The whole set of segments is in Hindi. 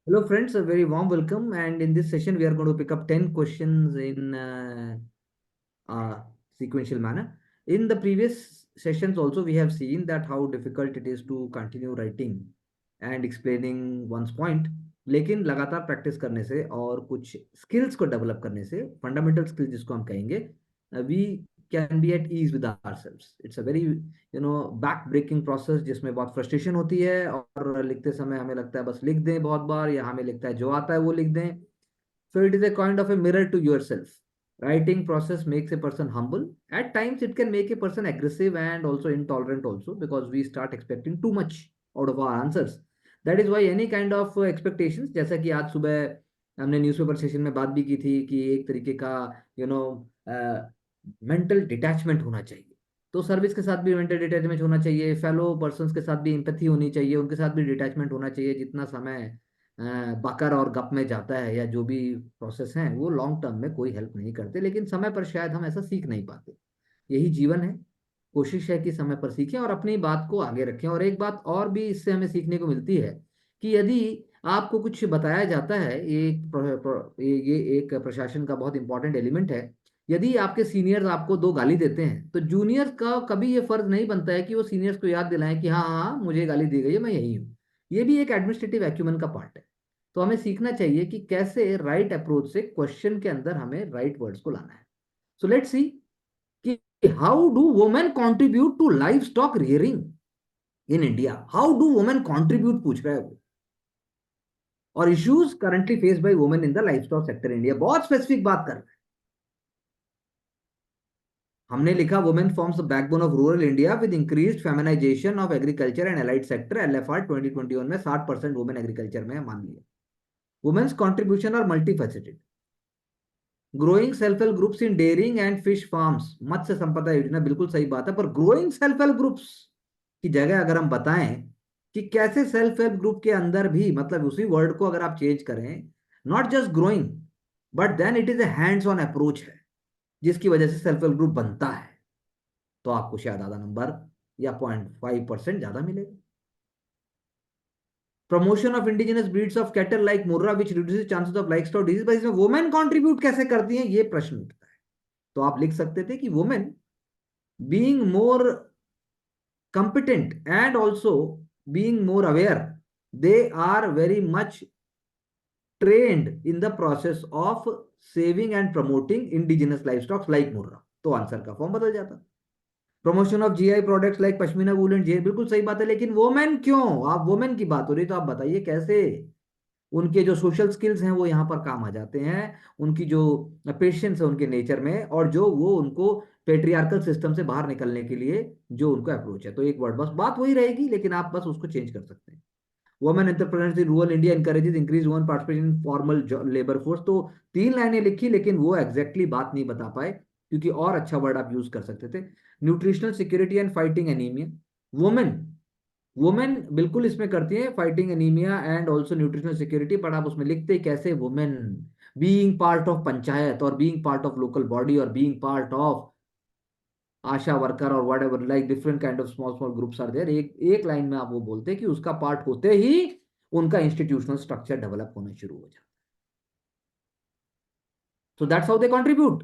Hello, friends. A very warm welcome. And in this session, we are going to pick up 10 questions in sequential manner. In the previous sessions, also, we have seen that how difficult it is to continue writing and explaining one's point. लेकिन लगातार प्रैक्टिस करने से और कुछ स्किल्स को डेवलप करने से फंडामेंटल स्किल्स जिसको हम कहेंगे we can be at ease with ourselves. It's a very back breaking process जिसमें बहुत फ्रस्ट्रेशन होती है और लिखते समय हमें लगता है बस लिख दें बहुत बार, या हमें लगता है जो आता है वो लिख दें. So it is a kind of a mirror to yourself. Writing process makes a person humble. At times it can make a person aggressive and also intolerant also, because we start expecting too much out of our answers. That is why any kind of expectations, जैसा कि आज सुबह हमने न्यूज़पेपर सेशन में बात भी की थी कि एक तरीके का यू नो मेंटल डिटैचमेंट होना चाहिए. तो सर्विस के साथ भी मेंटल डिटैचमेंट होना चाहिए, फेलो पर्सन्स के साथ भी एम्पैथी होनी चाहिए, उनके साथ भी डिटैचमेंट होना चाहिए. जितना समय बकर और गप में जाता है या जो भी प्रोसेस हैं वो लॉन्ग टर्म में कोई हेल्प नहीं करते, लेकिन समय पर शायद हम ऐसा सीख नहीं पाते. यही जीवन है. कोशिश है कि समय पर सीखें और अपनी बात को आगे रखें. और एक बात और भी इससे हमें सीखने को मिलती है कि यदि आपको कुछ बताया जाता है, ये एक प्रशासन का बहुत इंपॉर्टेंट एलिमेंट है. यदि आपके सीनियर्स आपको दो गाली देते हैं तो जूनियर्स का कभी ये फर्ज नहीं बनता है कि वो सीनियर्स को याद दिलाएं कि हाँ हाँ हाँ, मुझे गाली दी गई है, मैं यही हूँ. ये भी एक एडमिनिस्ट्रेटिव एक्यूमेन का पार्ट है. तो हमें सीखना चाहिए कि कैसे राइट अप्रोच से क्वेश्चन के अंदर हमें राइट वर्ड्स को लाना है. सो लेट्स सी कि how do women contribute to livestock rearing in India. How do women contribute पूछ रहा है वो. और issues currently faced by women in the livestock sector India. बहुत स्पेसिफिक बात कर रहे हैं. हमने लिखा women forms the backbone of rural India with increased feminisation of agriculture and allied sector. LFR 2021 में 60% वुमेन एग्रीकल्चर में मान लिया. Women's contribution are multifaceted. Growing self help groups in dairying and fish farms. Matsya Sampada Yojana बिल्कुल सही बात है, पर ग्रोइंग सेल्फ हेल्प ग्रुप्स की जगह अगर हम बताएं कि कैसे सेल्फ हेल्प ग्रुप के अंदर भी, मतलब उसी वर्ड को अगर आप चेंज करें, not just growing but then it is a hands on approach है जिसकी वजह से सेल्फ हेल्प ग्रुप बनता है, तो आपको शायद आधा नंबर या 0.5% ज्यादा मिलेगा. Promotion of indigenous breeds of cattle like Murrah which reduces chances of like stock disease. इसमें वुमेन कंट्रीब्यूट कैसे करती हैं ये प्रश्न उठता है. तो आप लिख सकते थे कि women being more competent and also being more aware, they are very much trained in the process of saving and promoting indigenous livestock like Murrah. तो आंसर का फॉर्म बदल जाता. Promotion of GI products like pashmina wool and gel. बिल्कुल सही बात है, लेकिन वोमेन क्यों? आप वोमेन की बात हो रही तो आप बताइए कैसे उनके जो सोशल स्किल्स हैं वो यहाँ पर काम आ जाते हैं, उनकी जो पेशेंस है उनके नेचर में, और जो वो उनको पेट्रियार्कल सिस्टम से बाहर निकलने के लिए जो उनका अप्रोच है. तो एक वर्ड बस बात वही रहेगी, लेकिन आप बस उसको चेंज कर सकते हैं. Women entrepreneurs in rural India encourages increase women participation in formal labour force. तो 3 लाइनें लिखी लेकिन वो एग्जैक्टली बात नहीं बता पाए, क्योंकि और अच्छा वर्ड आप यूज कर सकते थे. Nutritional security and fighting anaemia. Women women बिल्कुल इसमें करती है fighting anaemia and also nutritional security, पर आप उसमें लिखते कैसे? Women being part of panchayat और being part of local body और being part of ASHA worker और whatever, like different kind of small small groups are there. एक एक लाइन में आप वो बोलते कि उसका पार्ट होते ही उनका इंस्टीट्यूशनल स्ट्रक्चर डेवलप होना शुरू हो जाता. So that's how they contribute.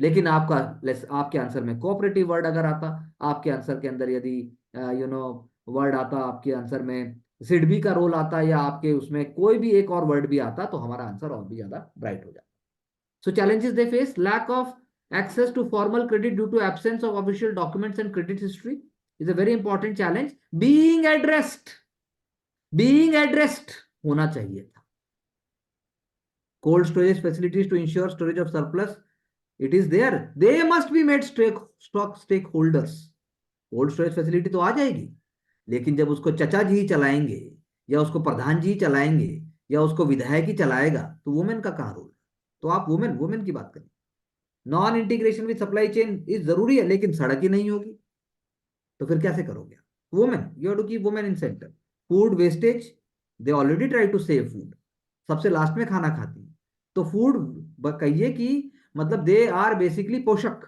लेकिन आपके आंसर में कोऑपरेटिव वर्ड अगर आता, आपके आंसर के अंदर यदि वर्ड आता, आपके आंसर में सिडबी का रोल आता, या आपके उसमें कोई भी एक और वर्ड भी आता, तो हमारा आंसर और भी ज्यादा ब्राइट हो जाता. सो challenges they face: lack of access to formal credit due to absence of official documents and credit history is a very important challenge. Being addressed होना चाहिए था. Cold storage facilities to ensure storage of surplus, it is there, they must be made stock stakeholders. Cold storage facility तो आ जाएगी, लेकिन जब उसको चचा जी चलाएंगे या उसको प्रधान जी चलाएंगे या उसको विधायक ही चलाएगा, तो वुमेन का कहाँ रोल? तो आप वुमेन वुमेन की बात करें. Non integration with supply chain is जरूरी है, लेकिन सड़क ही नहीं होगी तो फिर कैसे करोगे? Women, you have to keep women in centre. Food wastage, they already try to save food. सबसे लास्ट में खाना खाती है, तो फूड कहिए कि मतलब दे आर बेसिकली पोषक,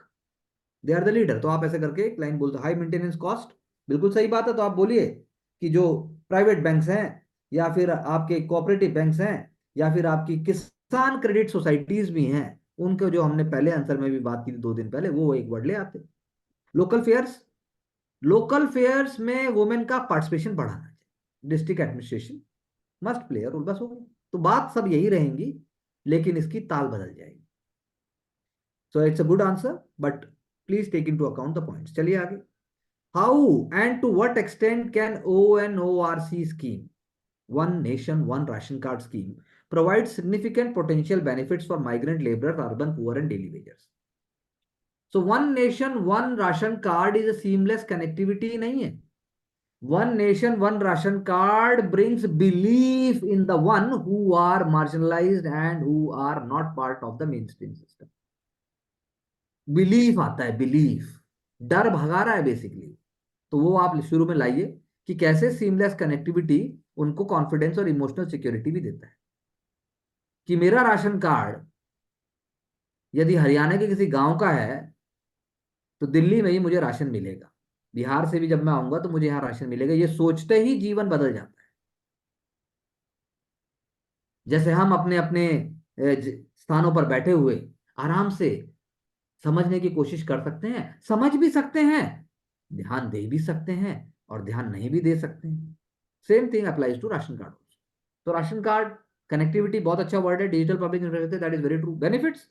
दे आर द लीडर. तो आप ऐसे करके एक लाइन बोलते. हाई मेंटेनेंस कॉस्ट, बिल्कुल सही बात है. तो आप बोलिए कि जो प्राइवेट बैंक्स हैं या फिर आपके कोऑपरेटिव बैंक्स हैं, या फिर आपकी किसान क्रेडिट सोसाइटीज भी हैं, उनके जो हमने पहले आंसर में भी बात की थी 2 दिन पहले, वो एक वर्ड ले आते। लोकल फेयर्स, लोकल फेयर्स में वुमेन का पार्टिसिपेशन बढ़ाना चाहिए, district administration must play role, बस हो गया। तो बात सब यही रहेंगी, लेकिन इसकी ताल बदल जाएगी। So it's a good answer, but please take into account the points. चलिए आगे। How and to what extent can ONORC scheme, one nation one ration card scheme, provides significant potential benefits for migrant laborers, urban poor and daily wagers? So one nation one ration card is a seamless connectivity नहीं है। One nation one ration card brings belief in the one who are marginalized and who are not part of the mainstream system. Belief आता है, बिलीफ, डर भगा रहा है बेसिकली। तो वो आप शुरू में लाइए कि कैसे सीमलेस कनेक्टिविटी उनको कॉन्फिडेंस और इमोशनल सिक्योरिटी भी देता है, कि मेरा राशन कार्ड यदि हरियाणा के किसी गांव का है तो दिल्ली में ही मुझे राशन मिलेगा, बिहार से भी जब मैं आऊंगा तो मुझे यहाँ राशन मिलेगा, ये सोचते ही जीवन बदल जाता है। जैसे हम अपने अपने स्थानों पर बैठे हुए आराम से समझने की कोशिश कर सकते हैं, समझ भी सकते हैं, ध्यान दे भी सकते हैं, और ध्यान नहीं भी दे सकते हैं। Same thing applies to ration card. तो राशन कार्ड कनेक्टिविटी बहुत अच्छा वर्ड है, digital public infrastructure, that is very true. Benefits,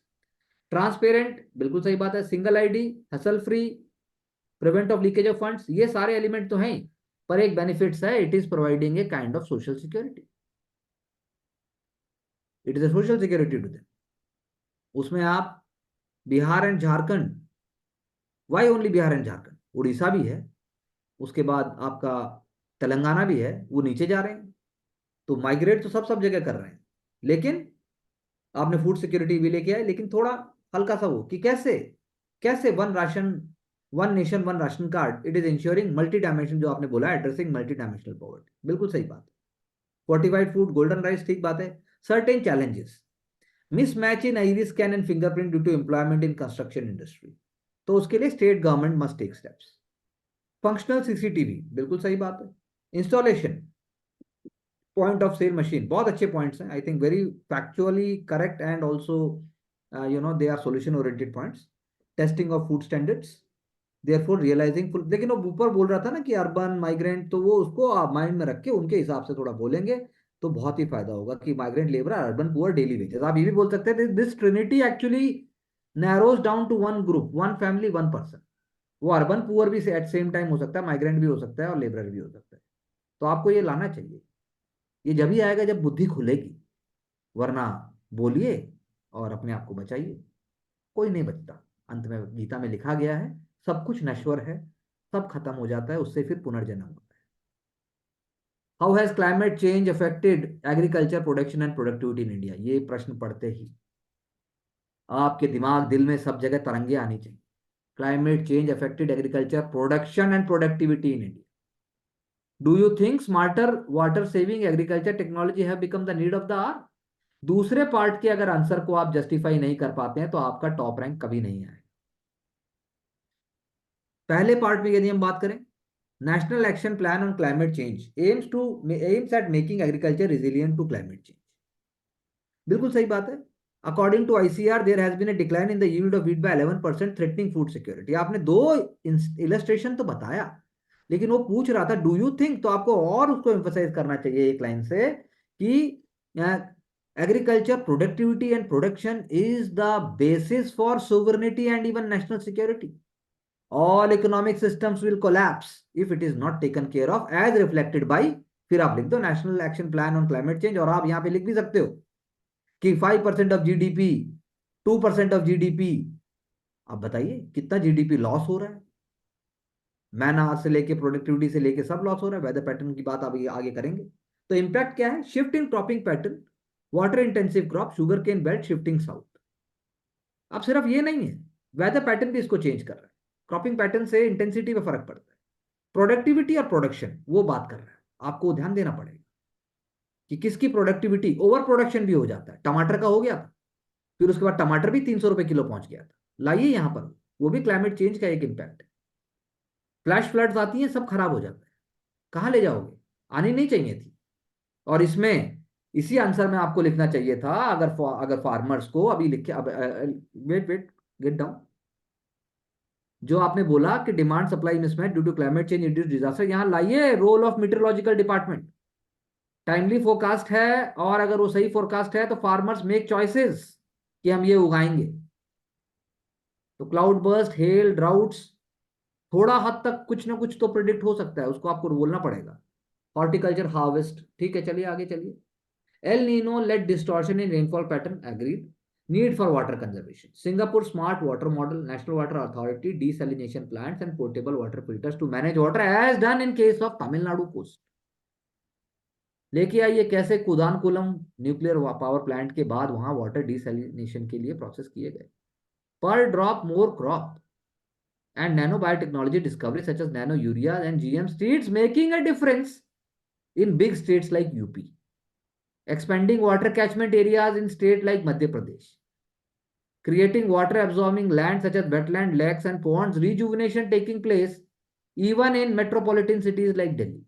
transparent, बिल्कुल सही बात है, single ID, hassle free, prevent of leakage of funds, ये सारे एलिमेंट तो हैं ही, पर एक बेनिफिट्स है, it is providing a kind of social security, it is a social security to them. उसमें आप Bihar and Jharkhand, why only Bihar and Jharkhand, Orissa भी है, उसके बाद आपका तेलंगाना भी है, वो नीचे जा रहे हैं। तो माइग्रेट तो सब सब जगह कर रहे हैं, लेकिन आपने फूड सिक्योरिटी भी लेके आए, लेकिन थोड़ा हल्का सा वो कि कैसे, कैसे one ration, one nation one ration card, it is ensuring multi dimension, जो आपने बोला एड्रेसिंग मल्टी डायमेंशनल पॉवर्टी, बिल्कुल सही बात है। फोर्टिफाइड फूड, गोल्डन राइस, ठीक बात है। Certain challenges, mismatch in iris scan and fingerprint due to employment in construction industry, तो उसके लिए state government must take steps. Functional CCTV, बिल्कुल सही बात है। Installation, point of sale machine, बहुत अच्छे पॉइंट्स हैं, I think very factually correct and also they are solution oriented points. Testing of food standards, therefore realising full, लेकिन वो ऊपर बोल रहा था ना कि अर्बन माइग्रेंट, तो वो उसको आप माइंड में रख के उनके हिसाब से थोड़ा बोलेंगे तो बहुत ही फायदा होगा, कि migrant labour, urban poor, daily wages. आप ये भी बोल सकते हैं this trinity actually narrows down to one group, one family, one person. वो अर्बन पुअर भी एट सेम टाइम हो सकता है, माइग्रेंट भी हो सकता है, और लेबर भी हो सकता है। तो आपको ये लाना चाहिए, ये जब ही आएगा जब बुद्धि खुलेगी, वरना बोलिए और अपने आप को बचाइए, कोई नहीं बचता। अंत में गीता में लिखा गया है, सब कुछ नश्वर है, सब खत्म हो जाता है, उससे फिर पुनर्जन्म होता है। How has climate change affected agriculture production and productivity in India, ये प्रश्न पढ़ते ही आपके दिमाग दिल में सब जगह तरंगे आनी चाहिए। Climate change affected agriculture production and productivity in India. Do you think smarter water saving agriculture technology have become the need of the hour? दूसरे पार्ट के अगर आंसर को आप जस्टिफाई नहीं कर पाते हैं तो आपका टॉप रैंक कभी नहीं आएगा। पहले पार्ट में यदि हम बात करें, national action plan on climate change aims at making agriculture resilient to climate change, बिल्कुल सही बात है। According to ICR there has been a decline in the yield of wheat by 11%, threatening food security. आपने दो इलस्ट्रेशन तो बताया, लेकिन वो पूछ रहा था डू यू थिंक, तो आपको और उसको एम्फसाइज करना चाहिए एक लाइन से कि agriculture productivity and production is the basis for sovereignty and even national security. All economic systems will collapse if it is not taken care of as reflected by, फिर आप लिख दो national action plan on climate change, और आप यहां पे लिख भी सकते हो कि 5% ऑफ जीडीपी, 2% ऑफ जीडीपी। अब बताइए कितना जीडीपी लॉस हो रहा है, मैन आवर से लेके प्रोडक्टिविटी से लेके सब लॉस हो रहा है। वेदर पैटर्न की बात अभी आगे करेंगे। तो इंपैक्ट क्या है? Shift in cropping pattern, water intensive crop, sugarcane belt shifting south. अब सिर्फ ये नहीं है, वेदर पैटर्न भी इसको चेंज कर रहा है। क्रॉपिंग पैटर्न से इंटेंसिटी में फर्क पड़ता है। प्रोडक्टिविटी और प्रोडक्शन वो बात कर रहा है, आपको ध्यान देना पड़ेगा कि किसकी प्रोडक्टिविटी, ओवर प्रोडक्शन भी हो जाता है। टमाटर का हो गया था, फिर उसके बाद टमाटर भी 300 रुपए किलो पहुंच गया था। लाइए यहां पर, वो भी क्लाइमेट चेंज का एक इम्पैक्ट है। फ्लैश फ्लड्स आती हैं, सब खराब हो जाता है, कहां ले जाओगे? आनी नहीं चाहिए थी, और इसमें इसी आंसर में आपको लिखना चाहिए था, अगर फार्मर्स को अभी लिखे, अब वेट वेट, गेट डाउन। जो आपने बोला कि demand supply mismatch due to climate change induced disaster, यहां लाइए role of meteorological department. Timely forecast है, और अगर वो सही फोरकास्ट है तो फार्मर्स मेक चॉइसेस कि हम ये उगाएंगे। तो क्लाउड बर्स्ट, हेल, ड्राउट्स, थोड़ा हद तक कुछ ना कुछ तो प्रिडिक्ट हो सकता है, उसको आपको बोलना पड़ेगा। हॉर्टिकल्चर हार्वेस्ट, ठीक है, चलिए आगे चलिए। El Nino led distortion in rainfall pattern, agreed. Need for water conservation, Singapore smart water model, national water authority, desalination plants and portable water filters to manage water as done in case of Tamil Nadu coast. लेके आइए कैसे कुदानकुलम न्यूक्लियर पावर प्लांट के बाद वहां वाटर डीसैलिनेशन के लिए प्रोसेस किए गए। पर drop more crop and nanobiotechnology discoveries such as nano urea and GM seeds making a difference in big states like UP. Expanding water catchment areas in states like Madhya Pradesh. Creating water absorbing land such as wetland, lakes and ponds. Rejuvenation taking place even in metropolitan cities like Delhi.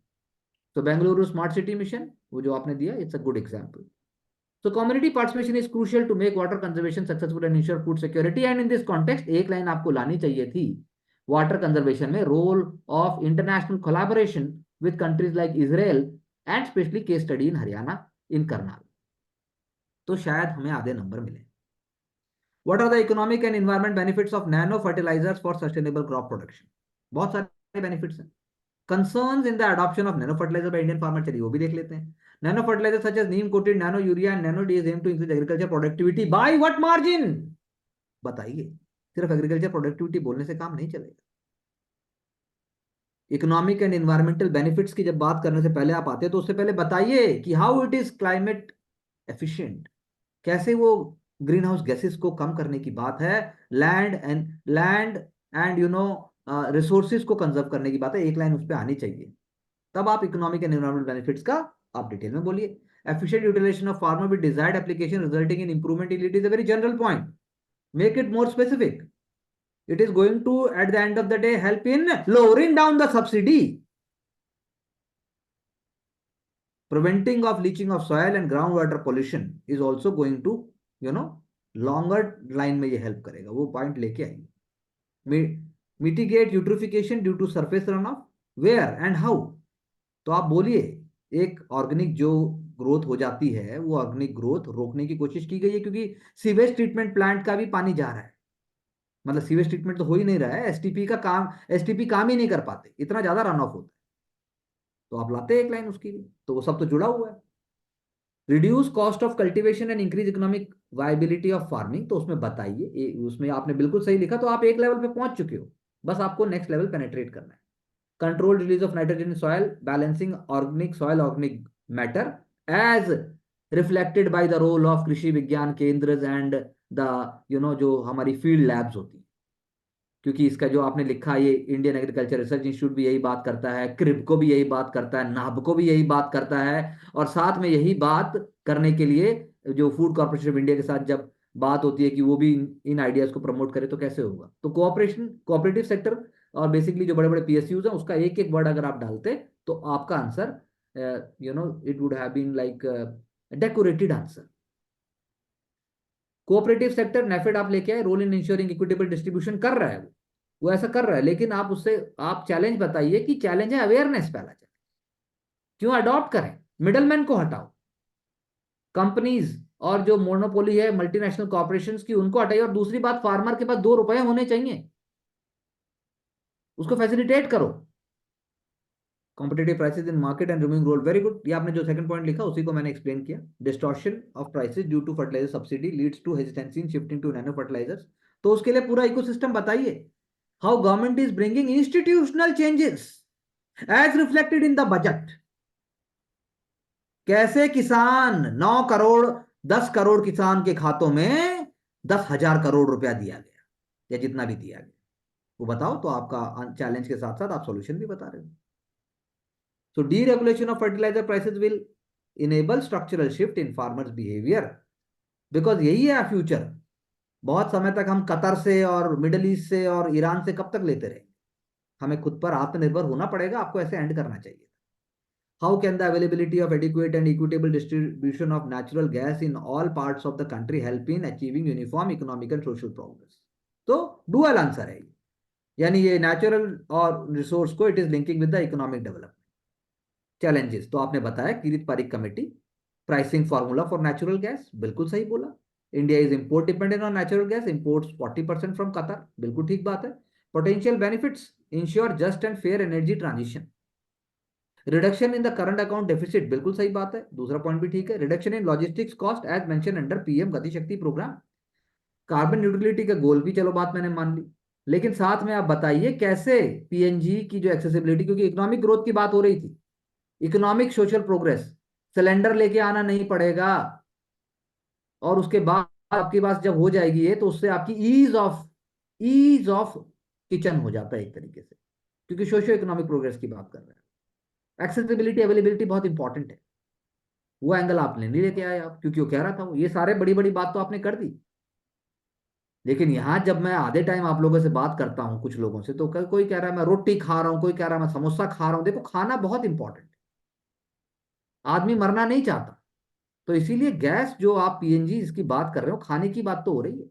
So Bengaluru Smart City Mission, wo jo aapne diya, it's a good example. So community participation is crucial to make water conservation successful and ensure food security. And in this context, एक लाइन आपको लानी चाहिए थी वाटर कंजर्वेशन में, role of international collaboration with countries like Israel and especially case study in Haryana, in Karnal. तो शायद हमें आधे नंबर मिले। What are the economic and environment benefits of nano fertilizers for sustainable crop production? बहुत सारे बेनिफिट्स हैं। Concerns in the adoption of nano fertilizer by Indian farmer, चलिए वो भी देख लेते हैं। Nano fertiliser such as neem coated nano urea and nano DS M to increase agriculture productivity by what margin? बताइए, सिर्फ एग्रीकल्चर प्रोडक्टिविटी बोलने से काम नहीं चलेगा। इकोनॉमिक एंड एनवायरमेंटल बेनिफिट्स की जब बात करने से पहले आप आते हैं तो उससे पहले बताइए कि how it is climate efficient, कैसे वो ग्रीन हाउस गैसेस को कम करने की बात है, लैंड एंड रिसोर्सेज को कंजर्व करने की बात है, एक लाइन उस पर आनी चाहिए। तब आप इकोनॉमिक एंड एनवायरमेंटल बेनिफिट्स का आप डिटेल में बोलिए। Efficient utilisation of farmer with desired application resulting in improvement in, it is a very general point, make it more specific. It is going to at the end of the day help in lowering down the subsidy, preventing of leaching of soil and groundwater pollution is also going to you know longer line में ये हेल्प करेगा, वो पॉइंट लेके आइए। Mitigate eutrophication due to surface run off, where and how? तो आप बोलिए एक ऑर्गेनिक जो ग्रोथ हो जाती है वो ऑर्गेनिक ग्रोथ रोकने की कोशिश की गई है, क्योंकि सीवेज ट्रीटमेंट प्लांट का भी पानी जा रहा है, मतलब सीवेज ट्रीटमेंट तो हो ही नहीं रहा है, एसटीपी का काम, एसटीपी काम ही नहीं कर पाते, इतना ज्यादा रन ऑफ होता है। तो आप लाते हैं एक लाइन उसकी भी, तो वो सब तो जुड़ा हुआ है। Reduce cost of cultivation and increase economic viability of farming, तो उसमें बताइए, उसमें आपने बिल्कुल सही लिखा, तो आप एक लेवल पे पहुंच चुके हो, बस आपको नेक्स्ट लेवल पेनेट्रेट करना है। Control release of nitrogen in soil, balancing organic soil organic matter as reflected by the role of Krishi Vigyan केंद्र एंड द जो हमारी फील्ड लैब्स होती है, क्योंकि इसका जो आपने लिखा ये इंडियन एग्रीकल्चर रिसर्च इंस्टीट्यूट भी यही बात करता है, क्रिब को भी यही बात करता है, नाब को भी यही बात करता है, और साथ में यही बात करने के लिए जो फूड कॉर्पोरेशन ऑफ इंडिया के साथ जब बात होती है कि वो भी इन आइडियाज को प्रमोट करे तो कैसे होगा। तो कोऑपरेटिव सेक्टर और बेसिकली जो बड़े बड़े पीएसयूज हैं उसका एक एक वर्ड अगर आप डालते तो आपका answer it would have been like decorated answer. Cooperative sector NAFED आप लेके आए, role in ensuring equitable distribution कर रहा है, वो ऐसा कर रहा है, लेकिन आप उससे आप चैलेंज बताइए कि चैलेंज है अवेयरनेस, पहला चैलेंज क्यों अडॉप्ट करें, मिडलमैन को हटाओ, कंपनीज और जो मोनोपोली है मल्टीनेशनल कॉर्पोरेशंस की उनको हटाइए, और दूसरी बात फार्मर के पास 2 रुपए होने चाहिए, उसको फैसिलिटेट करो। Competitive prices in market and removing role, very good, ये आपने जो सेकंड पॉइंट लिखा उसी को मैंने एक्सप्लेन किया। Distortion of prices due to fertiliser subsidy leads to hesitancy in shifting to nano fertilisers, तो उसके लिए पूरा इकोसिस्टम बताइए। How government is bringing institutional changes as reflected in the budget, कैसे किसान 9 करोड़ 10 करोड़ किसान के खातों में 10,000 करोड़ रुपया दिया गया, या जितना भी दिया गया वो बताओ, तो आपका चैलेंज के साथ साथ आप सॉल्यूशन भी बता रहे हो। So deregulation of fertilizer prices will enable structural shift in farmers behavior, because यही है फ्यूचर। बहुत समय तक हम कतर से और मिडल ईस्ट से और ईरान से कब तक लेते रहे, हमें खुद पर आत्मनिर्भर होना पड़ेगा, आपको ऐसे एंड करना चाहिए। How can the availability of adequate and equitable distribution of natural gas in all parts of the country help in achieving uniform economic and social progress? तो डुअल आंसर है, यानी ये नेचुरल और रिसोर्स को it is linking with the economic development. Challenges तो आपने बताया, Kirit Parikh committee. Pricing formula for natural gas, बिल्कुल सही बोला। India is import dependent on natural gas, imports 40% from Qatar, बिल्कुल ठीक बात है। Potential benefits ensure just and fair energy transition. Reduction in the current account deficit, बिल्कुल सही बात है, दूसरा पॉइंट भी ठीक है। Reduction in logistics cost as mention under PM Gati Shakti programme. Carbon neutrality का गोल भी चलो बात मैंने मान ली, लेकिन साथ में आप बताइए कैसे पीएनजी की जो एक्सेसिबिलिटी, क्योंकि इकोनॉमिक ग्रोथ की बात हो रही थी, इकोनॉमिक सोशल प्रोग्रेस, सिलेंडर लेके आना नहीं पड़ेगा, और उसके बाद आपके पास जब हो जाएगी ये, तो उससे आपकी ईज ऑफ किचन हो जाता है एक तरीके से, क्योंकि सोशियो इकोनॉमिक प्रोग्रेस की बात कर रहे हैं। एक्सेसिबिलिटी अवेलेबिलिटी बहुत इंपॉर्टेंट है, वो एंगल आपने नहीं लेके आए आप, क्योंकि वो कह रहा था वो, ये सारे बड़ी बड़ी बात तो आपने कर दी। लेकिन यहां जब मैं आधे टाइम आप लोगों से बात करता हूं कुछ लोगों से, तो कोई कह रहा है मैं रोटी खा रहा हूं, कोई कह रहा है मैं समोसा खा रहा हूं। देखो, खाना बहुत इंपॉर्टेंट है, आदमी मरना नहीं चाहता। तो इसीलिए गैस जो आप पीएनजी इसकी बात कर रहे हो, खाने की बात तो हो रही है,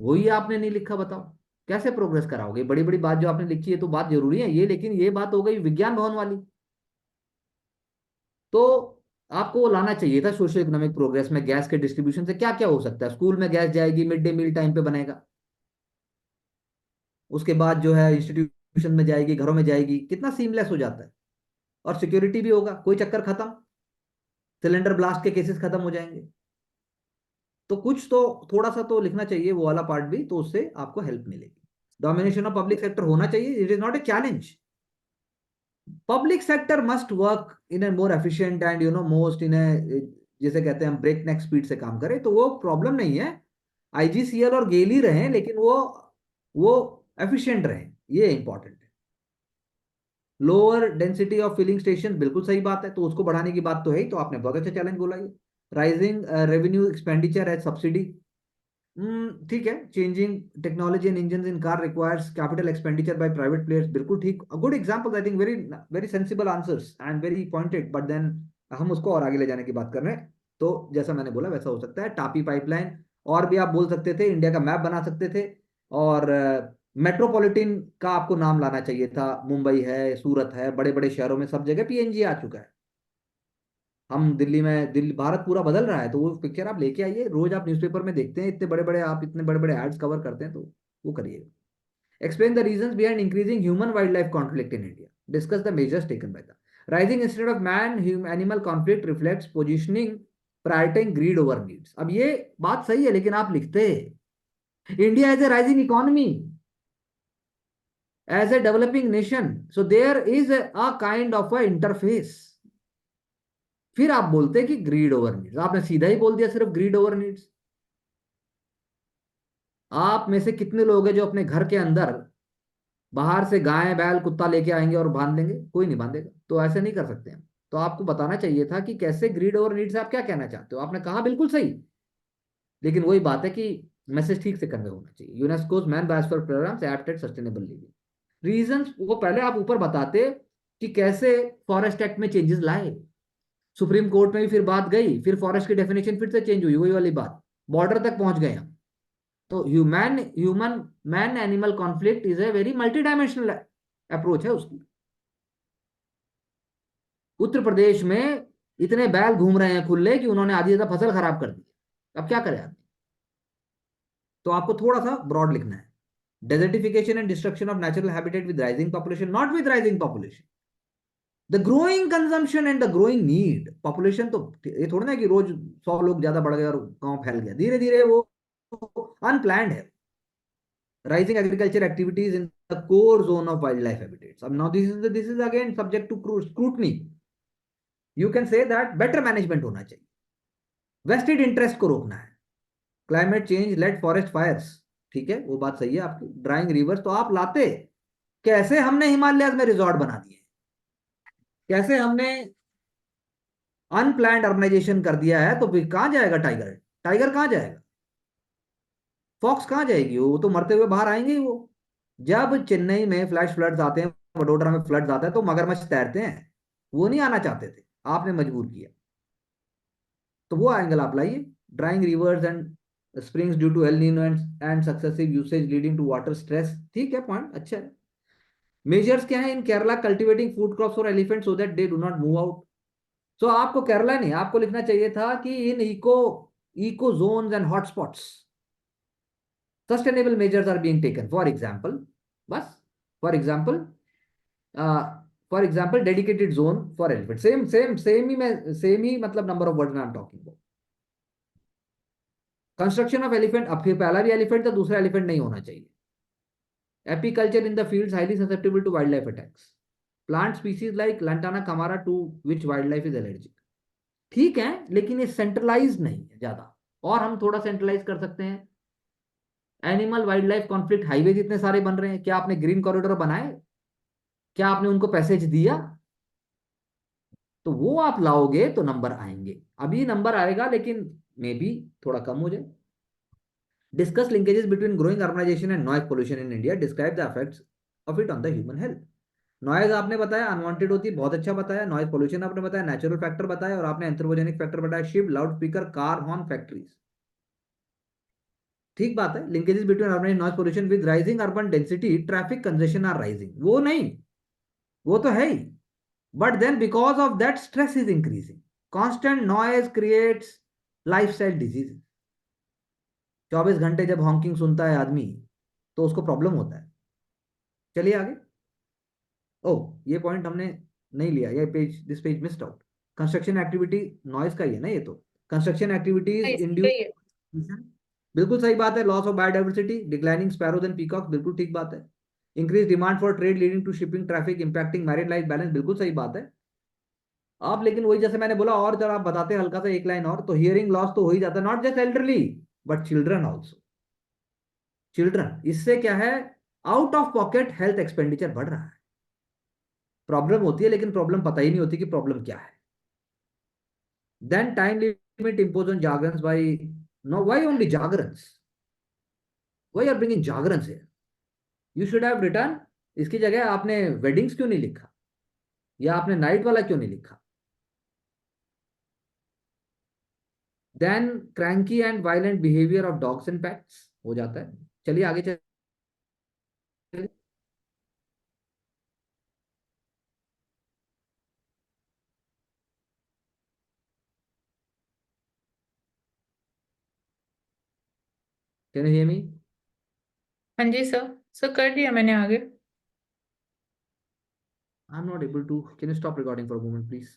वही आपने नहीं लिखा। बताओ कैसे प्रोग्रेस कराओगे? बड़ी बड़ी बात जो आपने लिखी है तो बात जरूरी है ये, लेकिन ये बात हो गई विज्ञान भवन वाली। तो आपको वो लाना चाहिए था सोशियो इकोनॉमिक प्रोग्रेस में, गैस के डिस्ट्रीब्यूशन से क्या क्या हो सकता है। स्कूल में गैस जाएगी, मिड डे मील टाइम पे बनेगा, उसके बाद जो है इंस्टीट्यूशन में जाएगी, घरों में जाएगी, कितना सीमलेस हो जाता है। और सिक्योरिटी भी होगा, कोई चक्कर खत्म, सिलेंडर ब्लास्ट के केसेस खत्म हो जाएंगे। तो कुछ तो थोड़ा सा तो लिखना चाहिए वो वाला पार्ट भी, तो उससे आपको हेल्प मिलेगी। डोमिनेशन ऑफ पब्लिक सेक्टर होना चाहिए, it is not a challenge. Public sector must work in a more efficient and most in a, जैसे कहते हैं हम, ब्रेक नेक स्पीड से काम करें, तो वो प्रॉब्लम नहीं है। आईजीसीएल और गेल ही रहें, लेकिन वो एफिशिएंट रहें, ये इंपॉर्टेंट है। Lower density of filling station, बिल्कुल सही बात है, तो उसको बढ़ाने की बात तो है ही, तो आपने बहुत अच्छा चैलेंज बोला ये। Rising revenue expenditure as subsidy, ठीक है। Changing technology and engine in car requires capital expenditure by private players, बिल्कुल ठीक। Good example, I think very very sensible answers and very pointed, but then हम उसको और आगे ले जाने की बात कर रहे हैं। तो जैसा मैंने बोला वैसा हो सकता है। टापी पाइपलाइन, और भी आप बोल सकते थे, इंडिया का मैप बना सकते थे। और मेट्रोपॉलिटन का आपको नाम लाना चाहिए था, मुंबई है, सूरत है, बड़े बड़े शहरों में सब जगह पीएनजी आ चुका है। हम दिल्ली में, दिल्ली, भारत पूरा बदल रहा है, तो वो पिक्चर आप लेके आइए। रोज आप न्यूज़पेपर में देखते हैं इतने बड़े बड़े, आप इतने बड़े बड़े एड्स कवर करते हैं, तो वो करिएगा। Explain the reasons behind increasing human wild life conflict in India, discuss the measures taken by the rising instead of man animal conflict reflects positioning prioritising greed over needs. अब ये बात सही है, लेकिन आप लिखते India as a rising economy, as a developing nation, so there is a kind of a interface. फिर आप बोलते हैं कि ग्रीड ओवर नीड्स, आपने सीधा ही बोल दिया सिर्फ ग्रीड ओवर नीड्स। आप में से कितने लोग हैं जो अपने घर के अंदर बाहर से गाय बैल कुत्ता लेके आएंगे और बांध देंगे? कोई नहीं बांधेगा, तो ऐसे नहीं कर सकते हम। तो आपको बताना चाहिए था कि कैसे ग्रीड ओवर नीड्स, आप क्या कहना चाहते हो। आपने कहा बिल्कुल सही, लेकिन वही बात है कि मैसेज ठीक से कन्वे होना चाहिए। UNESCO's man biosphere programmes apt at sustainable living. Reasons वो पहले आप ऊपर बताते कि कैसे फॉरेस्ट एक्ट में चेंजेस लाए, सुप्रीम कोर्ट में भी फिर बात गई, फिर फॉरेस्ट की डेफिनेशन फिर से चेंज हुई, वही वाली बात, बॉर्डर तक पहुंच गए हम। तो human human man animal conflict is a very multi dimensional approach है उसकी। उत्तर प्रदेश में इतने बैल घूम रहे हैं खुले कि उन्होंने आधी ज्यादा फसल खराब कर दी। अब क्या करें आदमी? तो आपको थोड़ा सा ब्रॉड लिखना है। Desertification and destruction of natural habitat with rising population, not with rising population. The growing consumption and the growing need. Population तो ये थोड़ा ना कि रोज 100 लोग ज्यादा बढ़ गए और गांव फैल गया, धीरे धीरे वो अनप्लैंड है। Rising agriculture activities in the core zone of wildlife habitats. Now this is again subject to scrutiny. You can say that better management होना चाहिए, वेस्टेड इंटरेस्ट को रोकना है, climate change led forest fires, ठीक है वो बात सही है आपकी। ड्राइंग रिवर्स तो आप लाते, कैसे हमने हिमालय में रिजॉर्ट बना दिए, कैसे हमने अनप्लैंड अर्बनाइजेशन कर दिया है, तो फिर कहां जाएगा टाइगर? टाइगर कहां जाएगा? फॉक्स कहां जाएगी? वो तो मरते हुए बाहर आएंगे ही वो। जब चेन्नई में फ्लैश फ्लड्स आते हैं, वडोदरा में फ्लड आता है तो मगरमच्छ तैरते हैं, वो नहीं आना चाहते थे, आपने मजबूर किया। तो वो एंगल आप लाइए। Drying rivers and springs due to El Nino and successive usage leading to water stress, ठीक है, पॉइंट अच्छा है। मेजर्स क्या है in Kerala cultivating food crops for elephant so that they do not move out. So आपको केरला नहीं, आपको लिखना चाहिए था कि in eco zones and hotspots sustainable measures are being taken, for example, बस, for example, for example dedicated zone for elephant, same ही मैं, सेम ही मतलब नंबर ऑफ वर्ड में I am talking about. Construction of elephant, अब फिर पहला भी एलिफेंट था, दूसरा एलिफेंट नहीं होना चाहिए। Apiculture in the fields highly susceptible to wild life attacks, plant species like lantana camara to which wild life is allergic. ठीक है, लेकिन ये सेंट्रलाइज नहीं है ज्यादा, और हम थोड़ा सेंट्रलाइज कर सकते हैं। Animal wild life conflict highway इतने सारे बन रहे हैं, क्या आपने ग्रीन कॉरिडोर बनाए? क्या आपने उनको पैसेज दिया? तो वो आप लाओगे तो नंबर आएंगे, अभी नंबर आएगा लेकिन मे बी थोड़ा कम हो जाए। Discuss linkages between growing urbanisation and noise pollution in India, describe the effects of it on the human health. Noise आपने बताया अनवांटेड होती है, बहुत अच्छा बताया। नॉइज पोल्यूशन आपने बताया, नेचुरल फैक्टर बताया, और आपने एंथ्रोपोजेनिक फैक्टर बताया, ship, loud speaker, car horn, factories. ठीक बात है। Linkages between urban noise pollution with rising urban density traffic congestion are rising, वो नहीं, वो तो है ही, but then because of that stress is increasing. Constant noise creates lifestyle disease. 24 घंटे जब हॉकिंग सुनता है आदमी तो उसको प्रॉब्लम होता है। चलिए आगे। ओह, ये पॉइंट हमने नहीं लिया, ये page, this page missed out. Construction activity, noise का ही है ना ये तो। कंस्ट्रक्शन एक्टिविटीज इसी का इंड्यूस, ही है। बिल्कुल सही बात है। Loss of biodiversity, declining sparrows and peacocks, बिल्कुल ठीक बात है। Increase demand for trade leading to shipping traffic impacting married life balance, बिल्कुल सही बात है। आप लेकिन वही जैसे मैंने बोला, और जब आप बताते हैं हल्का सा एक लाइन और, तो हियरिंग लॉस तो हो ही जाता है, not just elderly but children also. Children, इससे क्या है, out of pocket health expenditure बढ़ रहा है। प्रॉब्लम होती है लेकिन प्रॉब्लम पता ही नहीं होती कि प्रॉब्लम क्या है। Then time limit impose on jagrans by, no why only jagrans, why are bringing jagrans here? You should have return, इसकी जगह आपने वेडिंग्स क्यों नहीं लिखा, या आपने नाइट वाला क्यों नहीं लिखा? Then cranky and violent behaviour of dogs and pets हो जाता है। चलिए आगे चलिए। Can you hear me? हाँ जी सर, सर कर दिया मैंने आगे। I am not able to, can you stop recording for a moment please?